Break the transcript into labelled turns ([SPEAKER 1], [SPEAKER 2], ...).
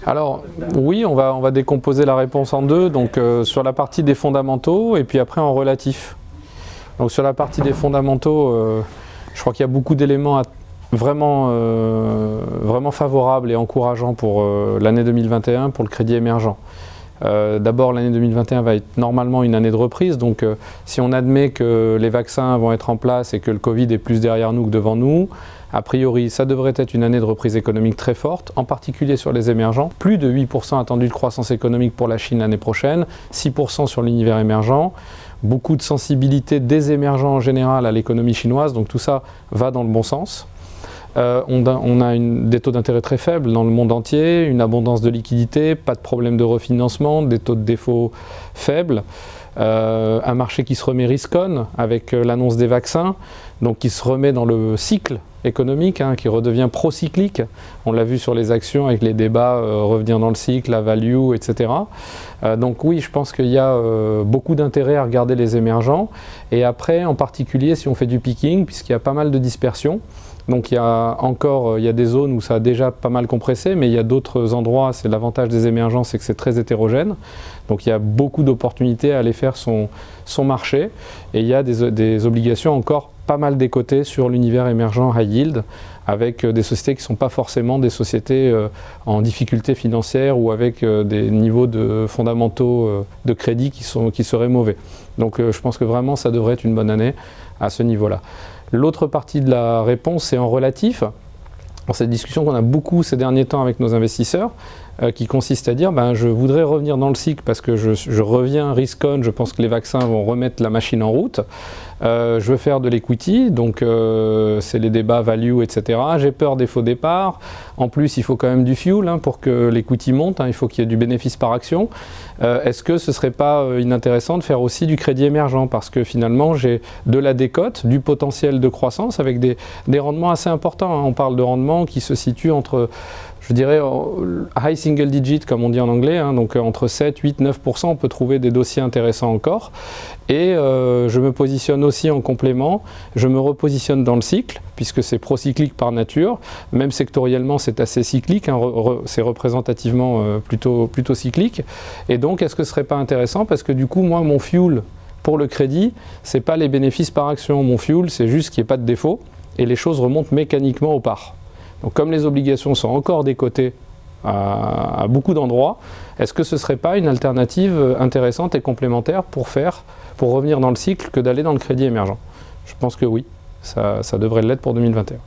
[SPEAKER 1] Alors oui, on va décomposer la réponse en deux, donc sur la partie des fondamentaux et puis après en relatif. Donc sur la partie des fondamentaux, je crois qu'il y a beaucoup d'éléments vraiment favorables et encourageants pour l'année 2021 pour le crédit émergent. D'abord, l'année 2021 va être normalement une année de reprise, donc si on admet que les vaccins vont être en place et que le Covid est plus derrière nous que devant nous, a priori, ça devrait être une année de reprise économique très forte, en particulier sur les émergents. Plus de 8% attendu de croissance économique pour la Chine l'année prochaine, 6% sur l'univers émergent. Beaucoup de sensibilité des émergents en général à l'économie chinoise, donc tout ça va dans le bon sens. On a des taux d'intérêt très faibles dans le monde entier, une abondance de liquidités, pas de problème de refinancement, des taux de défaut faibles, un marché qui se remet risk-on avec l'annonce des vaccins, donc qui se remet dans le cycle économique, qui redevient pro-cyclique. On l'a vu sur les actions avec les débats revenir dans le cycle, la value, etc. Donc oui, je pense qu'il y a beaucoup d'intérêt à regarder les émergents. Et après, en particulier, si on fait du picking, puisqu'il y a pas mal de dispersion, donc il y a des zones où ça a déjà pas mal compressé, mais il y a d'autres endroits, c'est l'avantage des émergents, c'est que c'est très hétérogène. Donc il y a beaucoup d'opportunités à aller faire son marché. Et il y a des obligations encore pas mal décotées sur l'univers émergent high yield, avec des sociétés qui ne sont pas forcément des sociétés en difficulté financière ou avec des niveaux de fondamentaux de crédit qui seraient mauvais. Donc je pense que vraiment ça devrait être une bonne année à ce niveau-là. L'autre partie de la réponse, c'est en relatif. Dans cette discussion qu'on a beaucoup ces derniers temps avec nos investisseurs, qui consiste à dire je voudrais revenir dans le cycle parce que je reviens risk-on, je pense que les vaccins vont remettre la machine en route. Je veux faire de l'equity, donc c'est les débats value, etc. J'ai peur des faux départs. En plus, il faut quand même du fuel pour que l'equity monte, il faut qu'il y ait du bénéfice par action. Est-ce que ce ne serait pas inintéressant de faire aussi du crédit émergent? Parce que finalement, j'ai de la décote, du potentiel de croissance avec des rendements assez importants. On parle de rendements qui se situent entre, je dirais, high single digit, comme on dit en anglais, donc entre 7, 8, 9%, on peut trouver des dossiers intéressants encore. Et je me positionne aussi en complément, je me repositionne dans le cycle, puisque c'est procyclique par nature, même sectoriellement c'est assez cyclique, c'est représentativement plutôt cyclique. Et donc est-ce que ce serait pas intéressant, parce que du coup moi mon fuel pour le crédit, c'est pas les bénéfices par action, mon fuel c'est juste qu'il n'y ait pas de défaut, et les choses remontent mécaniquement aux parts. Donc comme les obligations sont encore décotées à beaucoup d'endroits, est-ce que ce ne serait pas une alternative intéressante et complémentaire pour revenir dans le cycle que d'aller dans le crédit émergent? Je pense que oui, ça devrait l'être pour 2021.